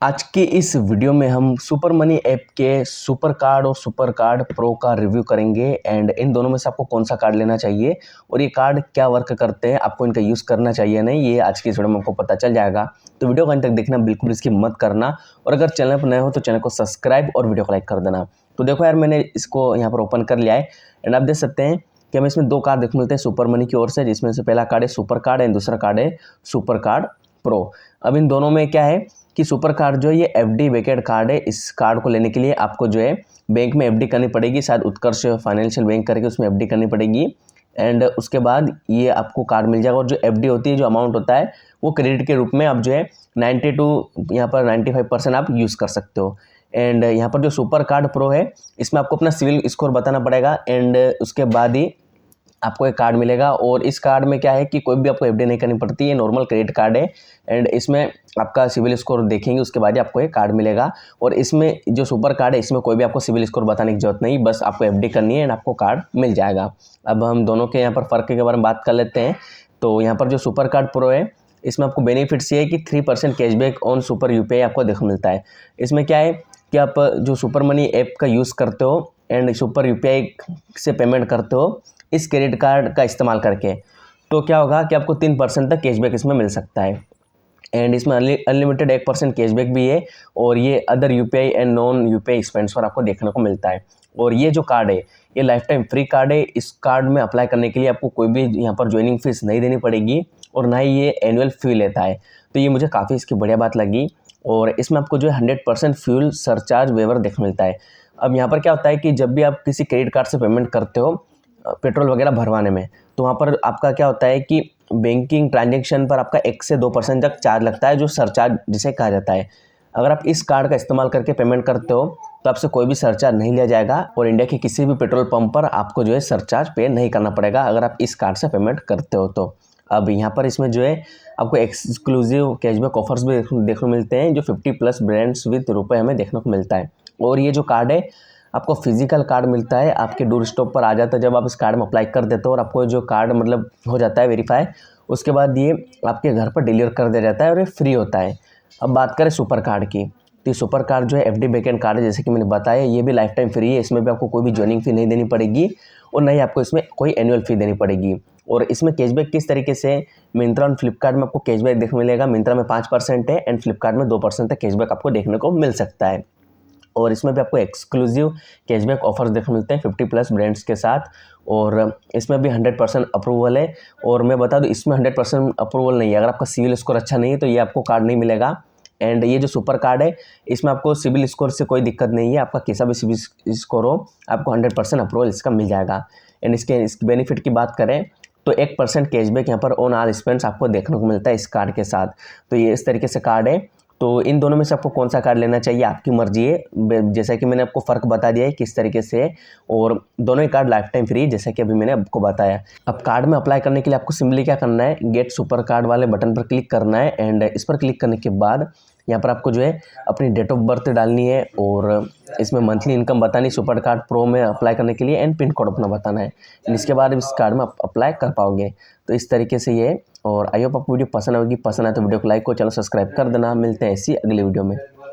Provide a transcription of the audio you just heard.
आज के इस वीडियो में हम सुपर मनी ऐप के सुपर कार्ड और सुपर कार्ड प्रो का रिव्यू करेंगे एंड इन दोनों में से आपको कौन सा कार्ड लेना चाहिए और ये कार्ड क्या वर्क करते हैं, आपको इनका यूज़ करना चाहिए नहीं, ये आज की इस वीडियो में आपको पता चल जाएगा। तो वीडियो को अंत तक देखना बिल्कुल इसकी मत करना और अगर चैनल पर नए हो तो चैनल को सब्सक्राइब और वीडियो को लाइक कर देना। तो देखो यार, मैंने इसको यहाँ पर ओपन कर लिया है एंड आप देख सकते हैं कि हमें इसमें दो कार्ड देखने मिलते हैं सुपर मनी की ओर से, जिसमें से पहला कार्ड है सुपर कार्ड एंड दूसरा कार्ड है सुपर कार्ड प्रो। अब इन दोनों में क्या है कि सुपर कार्ड जो है ये एफडी वेकेट कार्ड है। इस कार्ड को लेने के लिए आपको जो है बैंक में एफडी करनी पड़ेगी, शायद उत्कर्ष फाइनेंशियल बैंक करके उसमें एफडी करनी पड़ेगी एंड उसके बाद ये आपको कार्ड मिल जाएगा। और जो एफडी होती है, जो अमाउंट होता है वो क्रेडिट के रूप में आप जो है 90 टू यहाँ पर 95% आप यूज़ कर सकते हो। एंड यहाँ पर जो सुपर कार्ड प्रो है इसमें आपको अपना सिविल स्कोर बताना पड़ेगा एंड उसके बाद ही आपको एक कार्ड मिलेगा। और इस कार्ड में क्या है कि कोई भी आपको एफडी नहीं करनी पड़ती है, नॉर्मल क्रेडिट कार्ड है एंड इसमें आपका सिविल स्कोर देखेंगे उसके बाद ही आपको एक कार्ड मिलेगा। और इसमें जो सुपर कार्ड है इसमें कोई भी आपको सिविल स्कोर बताने की जरूरत नहीं, बस आपको एफडी करनी है एंड आपको कार्ड मिल जाएगा। अब हम दोनों के यहाँ पर फ़र्क के बारे में बात कर लेते हैं। तो यहाँ पर जो सुपर कार्ड प्रो है इसमें आपको बेनिफिट्स ये है कि 3% कैशबैक ऑन सुपर यूपीआई आपको देखने मिलता है। इसमें क्या है कि आप जो सुपर मनी ऐप का यूज़ करते हो एंड सुपर यूपीआई से पेमेंट करते हो इस क्रेडिट कार्ड का इस्तेमाल करके, तो क्या होगा कि आपको 3% तक कैशबैक इसमें मिल सकता है। एंड इसमें अनलिमिटेड 1% कैशबैक भी है और ये other UPI and non UPI expense पर आपको देखने को मिलता है। और ये जो कार्ड है ये लाइफ टाइम फ्री कार्ड है। इस कार्ड में अप्लाई करने के लिए आपको कोई भी यहाँ पर ज्वाइनिंग फीस नहीं देनी पड़ेगी और ना ही ये एनुअल फी लेता है। तो ये मुझे काफ़ी इसकी बढ़िया बात लगी। और इसमें आपको जो है 100% फ्यूल सरचार्ज वेवर देखने मिलता है। अब यहाँ पर क्या होता है कि जब भी आप किसी क्रेडिट कार्ड से पेमेंट करते हो पेट्रोल वगैरह भरवाने में, तो वहाँ पर आपका क्या होता है कि बैंकिंग ट्रांजैक्शन पर आपका 1 से 2% तक चार्ज लगता है, जो सरचार्ज जिसे कहा जाता है। अगर आप इस कार्ड का इस्तेमाल करके पेमेंट करते हो तो आपसे कोई भी सरचार्ज नहीं लिया जाएगा और इंडिया के किसी भी पेट्रोल पंप पर आपको जो है सरचार्ज पे नहीं करना पड़ेगा अगर आप इस कार्ड से पेमेंट करते हो तो। अब यहाँ पर इसमें जो है आपको एक्सक्लूसिव कैशबैक ऑफर्स भी देखने को मिलते हैं, जो 50+ ब्रांड्स विद रुपये हमें देखने को मिलता है। और ये जो कार्ड है आपको फिजिकल कार्ड मिलता है, आपके डोर स्टॉप पर आ जाता है जब आप इस कार्ड में अप्लाई कर देते हो और आपको जो कार्ड मतलब हो जाता है वेरीफाई, उसके बाद ये आपके घर पर डिलीवर कर दिया जाता है और ये फ्री होता है। अब बात करें सुपर कार्ड की, तो ये सुपर कार्ड जो है एफडी बैकएंड कार्ड है, जैसे कि मैंने बताया ये भी लाइफ टाइम फ्री है। इसमें भी आपको कोई भी ज्वाइनिंग फ़ी नहीं देनी पड़ेगी और ना ही आपको इसमें कोई एनुअल फ़ी देनी पड़ेगी। और इसमें कैशबैक किस तरीके से, मिंत्रा और फ्लिपकार्ट में आपको कैशबैक देखने मिलेगा। मिंत्रा में 5% है एंड फ्लिपकार्ट में 2% तक कैशबैक आपको देखने को मिल सकता है। और इसमें भी आपको एक्सक्लूसिव कैशबैक ऑफर्स देखने मिलते हैं 50+ ब्रांड्स के साथ। और इसमें भी 100% अप्रूवल है। और मैं बता दूं इसमें 100% अप्रूवल नहीं है, अगर आपका सिविल स्कोर अच्छा नहीं है तो ये आपको कार्ड नहीं मिलेगा। एंड ये जो सुपर कार्ड है इसमें आपको सिविल स्कोर से कोई दिक्कत नहीं है, आपका कैसा भी सिविल स्कोर हो आपको 100% अप्रूवल इसका मिल जाएगा। एंड इसके बेनिफिट की बात करें तो 1% कैशबैक यहाँ पर ऑन ऑल स्पेंड्स आपको देखने को मिलता है इस कार्ड के साथ। तो ये इस तरीके से कार्ड है। तो इन दोनों में से आपको कौन सा कार्ड लेना चाहिए आपकी मर्जी है, जैसा कि मैंने आपको फ़र्क बता दिया है किस तरीके से। और दोनों ही कार्ड लाइफ टाइम फ्री, जैसा कि अभी मैंने आपको बताया। अब कार्ड में अप्लाई करने के लिए आपको सिंपली क्या करना है, गेट सुपर कार्ड वाले बटन पर क्लिक करना है एंड इस पर क्लिक करने के बाद यहाँ पर आपको जो है अपनी डेट ऑफ बर्थ डालनी है और इसमें मंथली इनकम बतानी सुपर कार्ड प्रो में अप्लाई करने के लिए एंड पिन कोड अपना बताना है। इसके बाद इस कार्ड में आप अप्लाई कर पाओगे। तो इस तरीके से ये। और आई होप आपको वीडियो पसंद आएगी, पसंद आए तो वीडियो को लाइक और चैनल सब्सक्राइब कर देना। मिलते हैं इसी अगली वीडियो में।